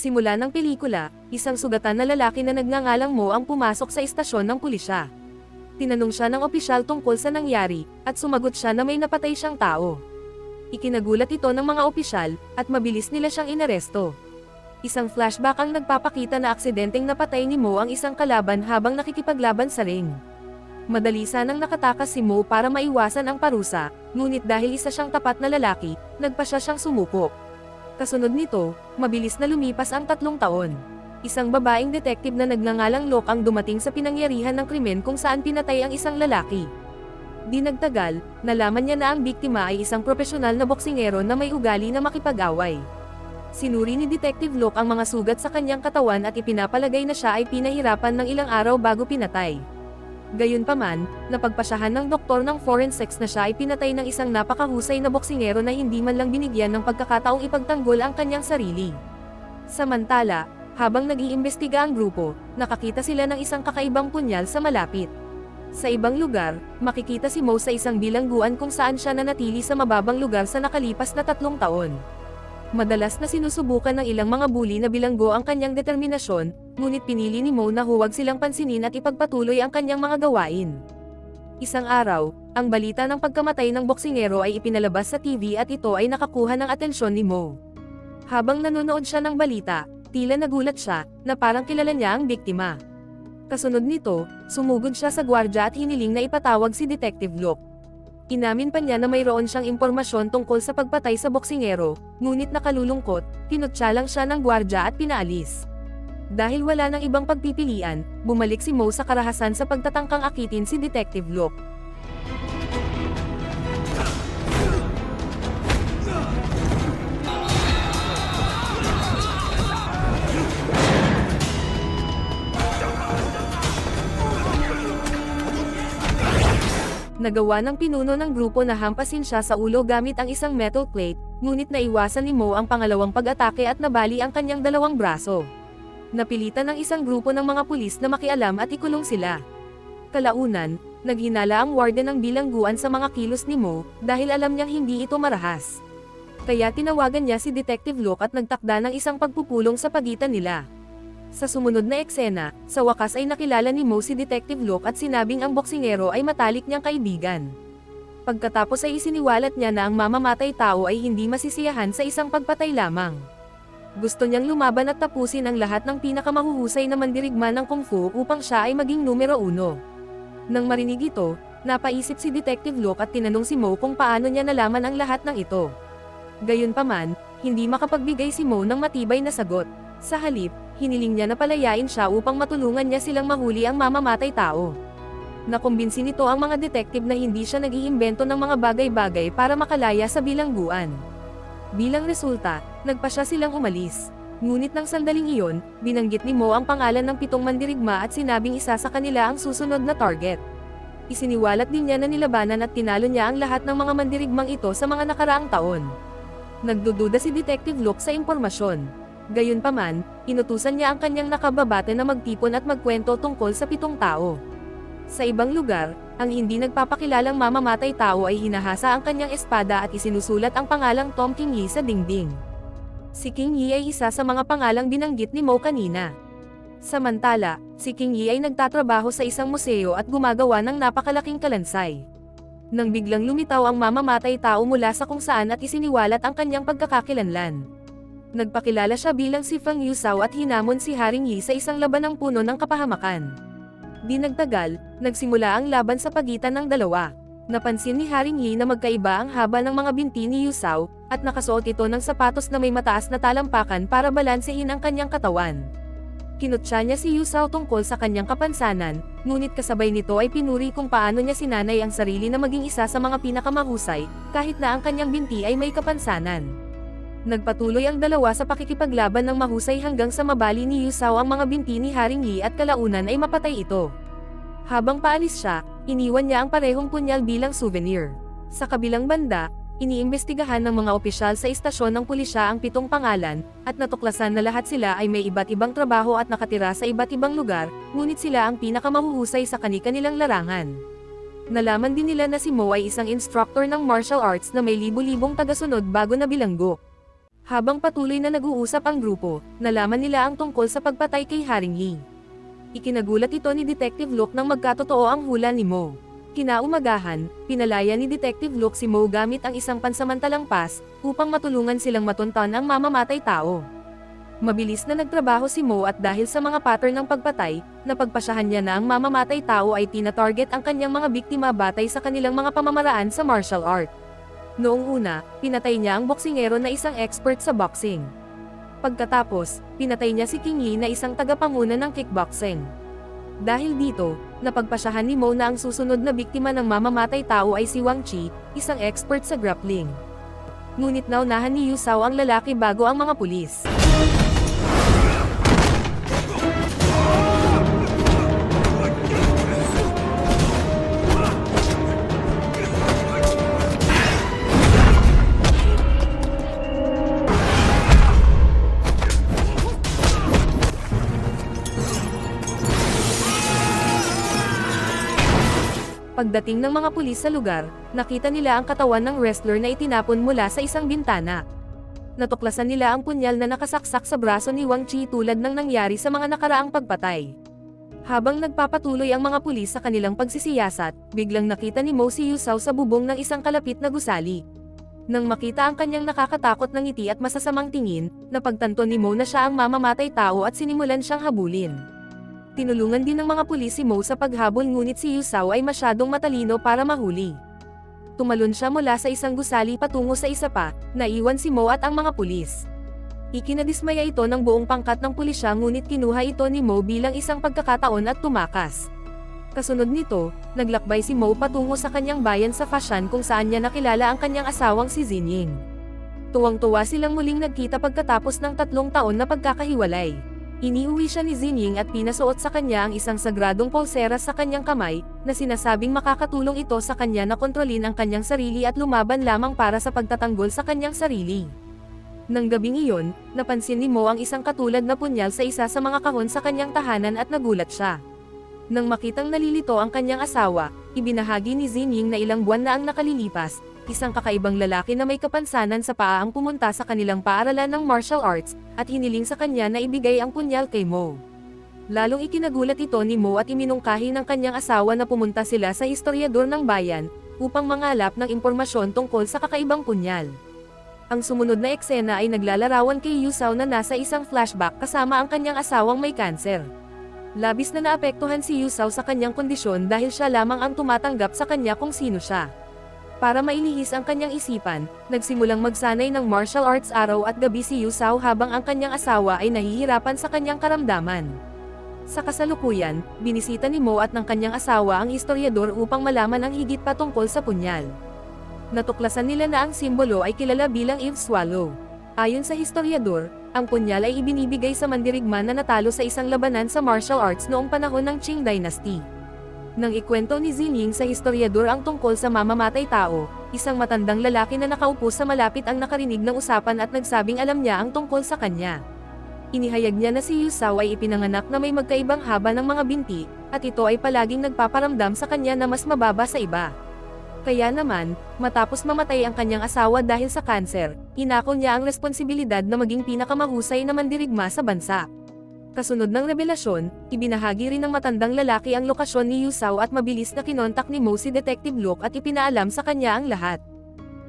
simula ng pelikula, isang sugatan na lalaki na nagngangalang Mo ang pumasok sa istasyon ng pulisya. Tinanong siya ng opisyal tungkol sa nangyari, at sumagot siya na may napatay siyang tao. Ikinagulat ito ng mga opisyal, at mabilis nila siyang inaresto. Isang flashback ang nagpapakita na aksidenteng napatay ni Mo ang isang kalaban habang nakikipaglaban sa ring. Madali sanang nakatakas si Mo para maiwasan ang parusa, ngunit dahil isa siyang tapat na lalaki, nagpa siyang sumuko. Kasunod nito, mabilis na lumipas ang 3 taon. Isang babaeng detective na nagngangalang Locke ang dumating sa pinangyarihan ng krimen kung saan pinatay ang isang lalaki. Di nagtagal, nalaman niya na ang biktima ay isang profesional na boksingero na may ugali na makipag-away. Sinuri ni Detective Locke ang mga sugat sa kanyang katawan at ipinapalagay na siya ay pinahirapan ng ilang araw bago pinatay. Gayunpaman, napagpasyahan ng doktor ng forensics na siya ay pinatay ng isang napakahusay na boksingero na hindi man lang binigyan ng pagkakataong ipagtanggol ang kanyang sarili. Samantala, habang nag-iimbestiga ang grupo, nakakita sila ng isang kakaibang punyal sa malapit. Sa ibang lugar, makikita si Mo sa isang bilangguan kung saan siya nanatili sa mababang lugar sa nakalipas na 3 taon. Madalas na sinusubukan ng ilang mga bully na bilanggo ang kanyang determinasyon, ngunit pinili ni Mo na huwag silang pansinin at ipagpatuloy ang kanyang mga gawain. Isang araw, ang balita ng pagkamatay ng boksingero ay ipinalabas sa TV at ito ay nakakuha ng atensyon ni Mo. Habang nanonood siya ng balita, tila nagulat siya, na parang kilala niya ang biktima. Kasunod nito, sumugod siya sa gwardya at hiniling na ipatawag si Detective Locke. Inamin pa niya na mayroon siyang impormasyon tungkol sa pagpatay sa boksingero, ngunit nakalulungkot, kinutya lang siya ng gwardya at pinaalis. Dahil wala nang ibang pagpipilian, bumalik si Mo sa karahasan sa pagtatangkang akitin si Detective Locke. Nagawa ng pinuno ng grupo na hampasin siya sa ulo gamit ang isang metal plate, ngunit naiwasan ni Mo ang pangalawang pag-atake at nabali ang kanyang 2 braso. Napilitan ng isang grupo ng mga pulis na makialam at ikulong sila. Kalaunan, naghinala ang warden ng bilangguan sa mga kilos ni Mo, dahil alam niyang hindi ito marahas. Kaya tinawagan niya si Detective Locke at nagtakda ng isang pagpupulong sa pagitan nila. Sa sumunod na eksena, sa wakas ay nakilala ni Mo si Detective Locke at sinabing ang boksingero ay matalik niyang kaibigan. Pagkatapos ay isiniwalat niya na ang mamamatay tao ay hindi masisiyahan sa isang pagpatay lamang. Gusto niyang lumaban at tapusin ang lahat ng pinakamahuhusay na mandirigma ng kung fu upang siya ay maging numero 1. Nang marinig ito, napaisip si Detective Locke at tinanong si Mo kung paano niya nalaman ang lahat ng ito. Gayunpaman, hindi makapagbigay si Mo ng matibay na sagot. Sa halip, hiniling niya na palayain siya upang matulungan niya silang mahuli ang mamamatay tao. Nakumbinsi nito ang mga detective na hindi siya nag-iimbento ng mga bagay-bagay para makalaya sa bilangguan. Bilang resulta, nagpasya silang umalis. Ngunit nang sandaling iyon, binanggit ni Mo ang pangalan ng 7 mandirigma at sinabing isa sa kanila ang susunod na target. Isiniwalat din niya na nilabanan at tinalo niya ang lahat ng mga mandirigmang ito sa mga nakaraang taon. Nagdududa si Detective Locke sa impormasyon. Gayunpaman, inutusan niya ang kanyang nakababate na magtipon at magkwento tungkol sa 7 tao. Sa ibang lugar, ang hindi nagpapakilalang mamamatay tao ay hinahasa ang kanyang espada at isinusulat ang pangalang Tom King Yi sa dingding. Si King Yi ay isa sa mga pangalang binanggit ni Mo kanina. Samantala, si King Yi ay nagtatrabaho sa isang museo at gumagawa ng napakalaking kalansay. Nang biglang lumitaw ang mamamatay tao mula sa kung saan at isiniwalat ang kanyang pagkakakilanlan. Nagpakilala siya bilang si Feng Yusao at hinamon si Haring Yi sa isang laban ng puno ng kapahamakan. Di nagtagal, nagsimula ang laban sa pagitan ng dalawa. Napansin ni Haring Yi na magkaiba ang haba ng mga binti ni Yusao, at nakasuot ito ng sapatos na may mataas na talampakan para balansehin ang kanyang katawan. Kinutya niya si Yusao tungkol sa kanyang kapansanan, ngunit kasabay nito ay pinuri kung paano niya sinanay ang sarili na maging isa sa mga pinakamahusay, kahit na ang kanyang binti ay may kapansanan. Nagpatuloy ang dalawa sa pakikipaglaban ng mahusay hanggang sa mabali ni Yusao ang mga binti ni Haring Yi at kalaunan ay mapatay ito. Habang paalis siya, iniwan niya ang parehong punyal bilang souvenir. Sa kabilang banda, iniimbestigahan ng mga opisyal sa istasyon ng pulisya ang 7 pangalan, at natuklasan na lahat sila ay may iba't ibang trabaho at nakatira sa iba't ibang lugar, ngunit sila ang pinakamahuhusay sa kani-kanilang larangan. Nalaman din nila na si Mo ay isang instructor ng martial arts na may libu-libong tagasunod bago na bilanggo. Habang patuloy na nag-uusap ang grupo, nalaman nila ang tungkol sa pagpatay kay Haring Lee. Ikinagulat ito ni Detective Luke nang magkatotoo ang hula ni Mo. Kinaumagahan, pinalaya ni Detective Luke si Mo gamit ang isang pansamantalang pass, upang matulungan silang matuntan ang mamamatay tao. Mabilis na nagtrabaho si Mo at dahil sa mga pattern ng pagpatay, napagpasyahan niya na ang mamamatay tao ay tina-target ang kanyang mga biktima batay sa kanilang mga pamamaraan sa martial art. Noong una, pinatay niya ang boksingero na isang expert sa boxing. Pagkatapos, pinatay niya si King Lee na isang tagapanguna ng kickboxing. Dahil dito, napagpasyahan ni Mo na ang susunod na biktima ng mamamatay tao ay si Wang Chi, isang expert sa grappling. Ngunit naunahan ni Yu Zhao ang lalaki bago ang mga pulis. Pagdating ng mga pulis sa lugar, nakita nila ang katawan ng wrestler na itinapon mula sa isang bintana. Natuklasan nila ang punyal na nakasaksak sa braso ni Wang Chi tulad ng nangyari sa mga nakaraang pagpatay. Habang nagpapatuloy ang mga pulis sa kanilang pagsisiyasat, biglang nakita ni Mo si Yu Zhao sa bubong ng isang kalapit na gusali. Nang makita ang kanyang nakakatakot na ngiti at masasamang tingin, napagtanto ni Mo na siya ang mamamatay tao at sinimulan siyang habulin. Tinulungan din ng mga pulis si Mo sa paghabol ngunit si Yu Zhao ay masyadong matalino para mahuli. Tumalon siya mula sa isang gusali patungo sa isa pa, naiwan si Mo at ang mga pulis. Ikinadismaya ito ng buong pangkat ng pulisya ngunit kinuha ito ni Mo bilang isang pagkakataon at tumakas. Kasunod nito, naglakbay si Mo patungo sa kanyang bayan sa Fashan kung saan niya nakilala ang kanyang asawang si Zinying. Tuwang-tuwa silang muling nagkita pagkatapos ng 3 taon na pagkakahiwalay. Iniuwi siya ni Zinying at pinasuot sa kanya ang isang sagradong pulseras sa kanyang kamay, na sinasabing makakatulong ito sa kanya na kontrolin ang kanyang sarili at lumaban lamang para sa pagtatanggol sa kanyang sarili. Nang gabing iyon, napansin ni Mo ang isang katulad na punyal sa isa sa mga kahon sa kanyang tahanan at nagulat siya. Nang makitang nalilito ang kanyang asawa, ibinahagi ni Zinying na ilang buwan na ang nakalilipas, isang kakaibang lalaki na may kapansanan sa paa ang pumunta sa kanilang paaralan ng martial arts, at hiniling sa kanya na ibigay ang punyal kay Mo. Lalong ikinagulat ito ni Mo at iminungkahi ng kanyang asawa na pumunta sila sa historiador ng bayan, upang mangalap ng impormasyon tungkol sa kakaibang punyal. Ang sumunod na eksena ay naglalarawan kay Yu Zhao na nasa isang flashback kasama ang kanyang asawang may kanser. Labis na naapektuhan si Yu Zhao sa kanyang kondisyon dahil siya lamang ang tumatanggap sa kanya kung sino siya. Para mailihis ang kanyang isipan, nagsimulang magsanay ng martial arts araw at gabi si Yu Zhao habang ang kanyang asawa ay nahihirapan sa kanyang karamdaman. Sa kasalukuyan, binisita ni Mo at ng kanyang asawa ang historiador upang malaman ang higit pa tungkol sa punyal. Natuklasan nila na ang simbolo ay kilala bilang Eve Swallow. Ayon sa historiador, ang punyal ay ibinibigay sa mandirigma na natalo sa isang labanan sa martial arts noong panahon ng Qing Dynasty. Nang ikwento ni Zinying sa historiador ang tungkol sa mamamatay tao, isang matandang lalaki na nakaupo sa malapit ang nakarinig ng usapan at nagsabing alam niya ang tungkol sa kanya. Inihayag niya na si Yu Zhao ay ipinanganak na may magkaibang haba ng mga binti, at ito ay palaging nagpaparamdam sa kanya na mas mababa sa iba. Kaya naman, matapos mamatay ang kanyang asawa dahil sa kanser, inako niya ang responsibilidad na maging pinakamahusay na mandirigma sa bansa. Kasunod ng revelasyon, ibinahagi rin ng matandang lalaki ang lokasyon ni Yu Zhao at mabilis na kinontak ni Mo si Detective Luke at ipinaalam sa kanya ang lahat.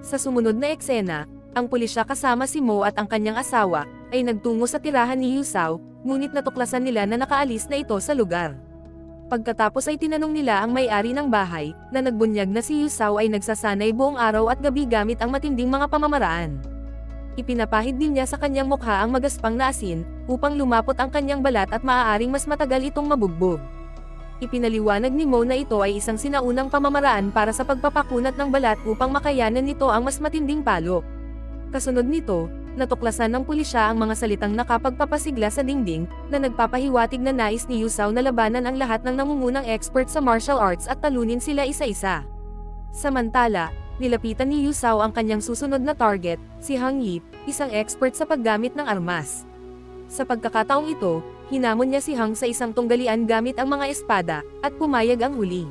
Sa sumunod na eksena, ang pulisya kasama si Mo at ang kanyang asawa, ay nagtungo sa tirahan ni Yu Zhao, ngunit natuklasan nila na nakaalis na ito sa lugar. Pagkatapos ay tinanong nila ang may-ari ng bahay, na nagbunyag na si Yu Zhao ay nagsasanay buong araw at gabi gamit ang matinding mga pamamaraan. Ipinapahid din niya sa kanyang mukha ang magaspang na asin, upang lumapot ang kanyang balat at maaaring mas matagal itong mabugbog. Ipinaliwanag ni Mo na ito ay isang sinaunang pamamaraan para sa pagpapakunat ng balat upang makayanan nito ang mas matinding palo. Kasunod nito, natuklasan ng pulisya ang mga salitang nakapagpapasigla sa dingding, na nagpapahiwatig na nais ni Yu Zhao na labanan ang lahat ng nangungunang expert sa martial arts at talunin sila isa-isa. Samantala, nilapitan ni Yu Zhao ang kanyang susunod na target, si Hang Yip, isang expert sa paggamit ng armas. Sa pagkakataong ito, hinamon niya si Hang sa isang tunggalian gamit ang mga espada, at pumayag ang huli.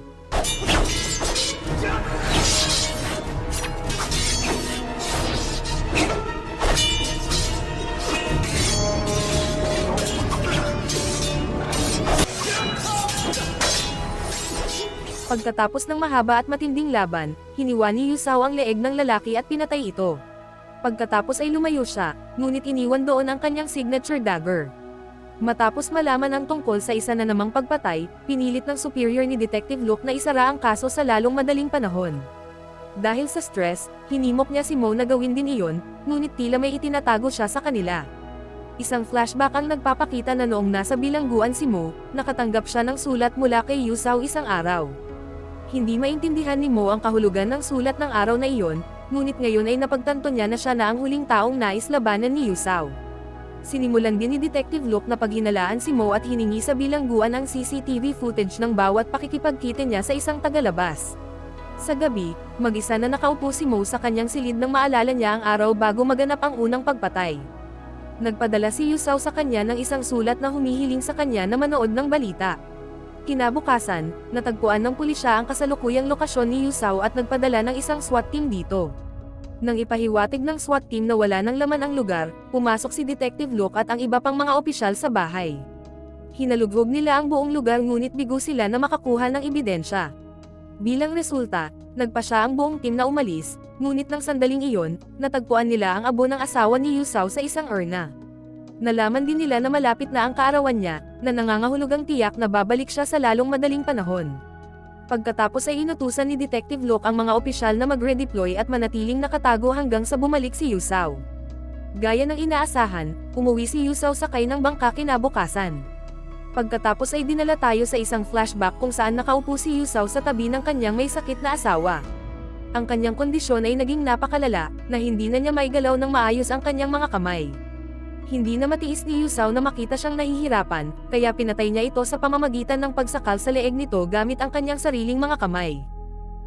Pagkatapos ng mahaba at matinding laban, hiniwa ni Yusao ang leeg ng lalaki at pinatay ito. Pagkatapos ay lumayo siya, ngunit iniwan doon ang kanyang signature dagger. Matapos malaman ang tungkol sa isa na namang pagpatay, pinilit ng superior ni Detective Luke na isara ang kaso sa lalong madaling panahon. Dahil sa stress, hinimok niya si Mo na gawin din iyon, ngunit tila may itinatago siya sa kanila. Isang flashback ang nagpapakita na noong nasa bilangguan si Mo, nakatanggap siya ng sulat mula kay Yusao isang araw. Hindi maintindihan ni Mo ang kahulugan ng sulat ng araw na iyon, ngunit ngayon ay napagtanto niya na siya na ang huling taong nais labanan ni Yusao. Sinimulan din ni Detective Luke na paghinalaan si Mo at hiningi sa bilangguan ang CCTV footage ng bawat pakikipagkita niya sa isang tagalabas. Sa gabi, mag-isa na nakaupo si Mo sa kanyang silid nang maalala niya ang araw bago maganap ang unang pagpatay. Nagpadala si Yusao sa kanya ng isang sulat na humihiling sa kanya na manood ng balita. Kinabukasan, natagpuan ng pulisya ang kasalukuyang lokasyon ni Yusao at nagpadala ng isang SWAT team dito. Nang ipahiwatig ng SWAT team na wala ng laman ang lugar, pumasok si Detective Luke at ang iba pang mga opisyal sa bahay. Hinalugog nila ang buong lugar ngunit bigo sila na makakuha ng ebidensya. Bilang resulta, nagpa siya ang buong team na umalis, ngunit ng sandaling iyon, natagpuan nila ang abo ng asawa ni Yusao sa isang urna. Nalaman din nila na malapit na ang kaarawan niya, na nangangahulugang tiyak na babalik siya sa lalong madaling panahon. Pagkatapos ay inutusan ni Detective Luke ang mga opisyal na mag-redeploy at manatiling nakatago hanggang sa bumalik si Yusao. Gaya ng inaasahan, umuwi si Yusao sakay ng bangka kinabukasan. Pagkatapos ay dinala tayo sa isang flashback kung saan nakaupo si Yusao sa tabi ng kanyang may sakit na asawa. Ang kanyang kondisyon ay naging napakalala, na hindi na niya maigalaw ng maayos ang kanyang mga kamay. Hindi na matiis ni Yusao na makita siyang nahihirapan, kaya pinatay niya ito sa pamamagitan ng pagsakal sa leeg nito gamit ang kanyang sariling mga kamay.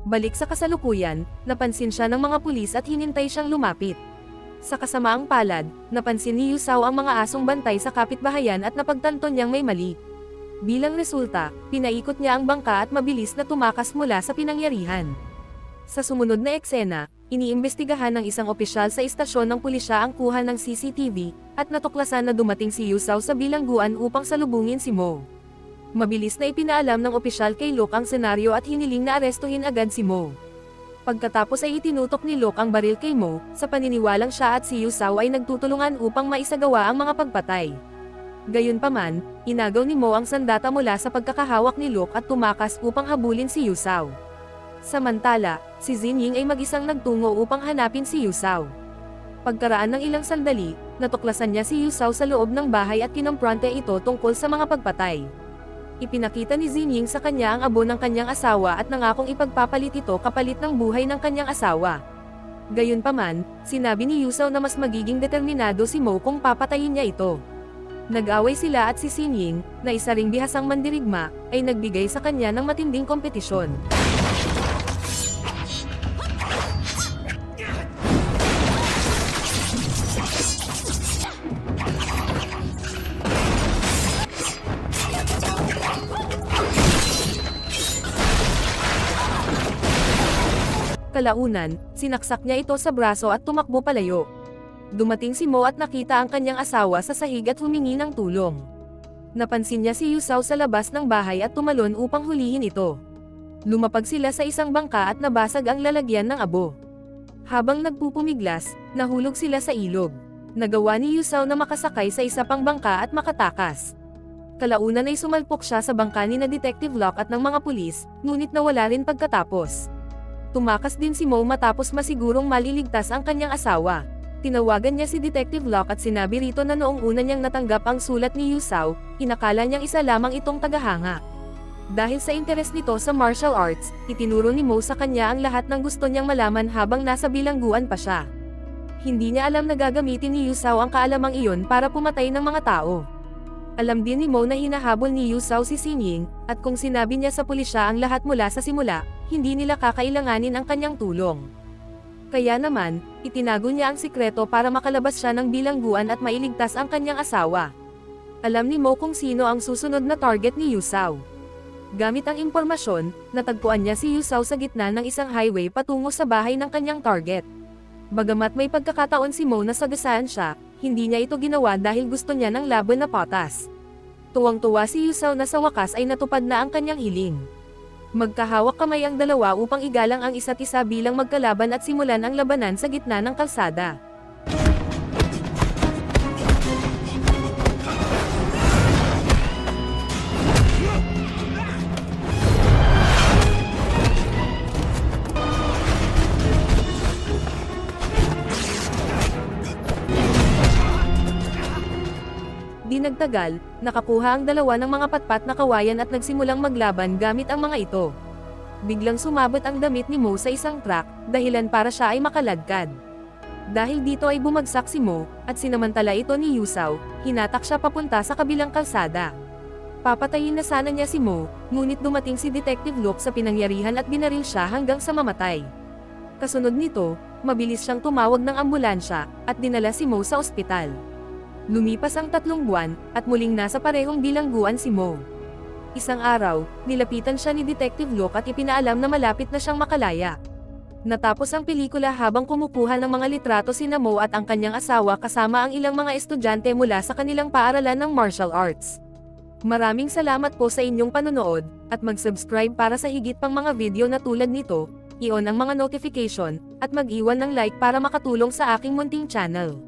Balik sa kasalukuyan, napansin siya ng mga pulis at hinintay siyang lumapit. Sa kasamaang palad, napansin ni Yusao ang mga asong bantay sa kapitbahayan at napagtanto niyang may mali. Bilang resulta, pinaikot niya ang bangka at mabilis na tumakas mula sa pinangyarihan. Sa sumunod na eksena, iniimbestigahan ng isang opisyal sa istasyon ng pulisya ang kuha ng CCTV, at natuklasan na dumating si Yusao sa bilangguan upang salubungin si Mo. Mabilis na ipinaalam ng opisyal kay Luke ang senaryo at hiniling na arestuhin agad si Mo. Pagkatapos ay itinutok ni Luke ang baril kay Mo, sa paniniwalang siya at si Yusao ay nagtutulungan upang maisagawa ang mga pagpatay. Gayunpaman, inagaw ni Mo ang sandata mula sa pagkakahawak ni Luke at tumakas upang habulin si Yusao. Samantala, si Xinying ay mag-isang nagtungo upang hanapin si Yusao. Pagkaraan ng ilang sandali, natuklasan niya si Yusao sa loob ng bahay at kinomprante ito tungkol sa mga pagpatay. Ipinakita ni Xinying sa kanya ang abo ng kanyang asawa at nangakong ipagpapalit ito kapalit ng buhay ng kanyang asawa. Gayunpaman, sinabi ni Yusao na mas magiging determinado si Mo kung papatayin niya ito. Nag-away sila at si Xinying, na isa ring bihasang mandirigma, ay nagbigay sa kanya ng matinding kompetisyon. Kalaunan, sinaksak niya ito sa braso at tumakbo palayo. Dumating si Mo at nakita ang kanyang asawa sa sahig at humingi ng tulong. Napansin niya si Yusao sa labas ng bahay at tumalon upang hulihin ito. Lumapag sila sa isang bangka at nabasag ang lalagyan ng abo. Habang nagpupumiglas, nahulog sila sa ilog. Nagawa ni Yusao na makasakay sa isa pang bangka at makatakas. Kalaunan ay sumalpok siya sa bangka ni na Detective Locke at ng mga pulis, ngunit nawala rin pagkatapos. Tumakas din si Mo matapos masigurong maliligtas ang kanyang asawa. Tinawagan niya si Detective Locke at sinabi rito na noong una niyang natanggap ang sulat ni Yusao, inakala niyang isa lamang itong tagahanga. Dahil sa interes nito sa martial arts, itinuro ni Mo sa kanya ang lahat ng gusto niyang malaman habang nasa bilangguan pa siya. Hindi niya alam na gagamitin ni Yusao ang kaalamang iyon para pumatay ng mga tao. Alam din ni Mo na hinahabol ni Yusao si Xinying, at kung sinabi niya sa pulisya ang lahat mula sa simula, hindi nila kakailanganin ang kanyang tulong. Kaya naman, itinago niya ang sikreto para makalabas siya ng bilangguan at mailigtas ang kanyang asawa. Alam ni Mo kung sino ang susunod na target ni Yusao. Gamit ang impormasyon, natagpuan niya si Yusao sa gitna ng isang highway patungo sa bahay ng kanyang target. Bagamat may pagkakataon si Mo na sagasaan siya, hindi niya ito ginawa dahil gusto niya ng laban na patas. Tuwang-tuwa si Yusao na sa wakas ay natupad na ang kanyang hiling. Magkahawak kamay ang dalawa upang igalang ang isa't isa bilang magkalaban at simulan ang labanan sa gitna ng kalsada. Di nagtagal, nakakuha ang dalawa ng mga patpat na kawayan at nagsimulang maglaban gamit ang mga ito. Biglang sumabot ang damit ni Mo sa isang truck, dahilan para siya ay makaladkad. Dahil dito ay bumagsak si Mo, at sinamantala ito ni Yusao, hinatak siya papunta sa kabilang kalsada. Papatayin na sana niya si Mo, ngunit dumating si Detective Luke sa pinangyarihan at binaril siya hanggang sa mamatay. Kasunod nito, mabilis siyang tumawag ng ambulansya, at dinala si Mo sa ospital. Lumipas ang 3 buwan, at muling nasa parehong bilangguan si Mo. Isang araw, nilapitan siya ni Detective Luke at ipinaalam na malapit na siyang makalaya. Natapos ang pelikula habang kumukuha ng mga litrato sina Mo at ang kanyang asawa kasama ang ilang mga estudyante mula sa kanilang paaralan ng martial arts. Maraming salamat po sa inyong panonood, at mag-subscribe para sa higit pang mga video na tulad nito, i-on ang mga notification, at mag-iwan ng like para makatulong sa aking munting channel.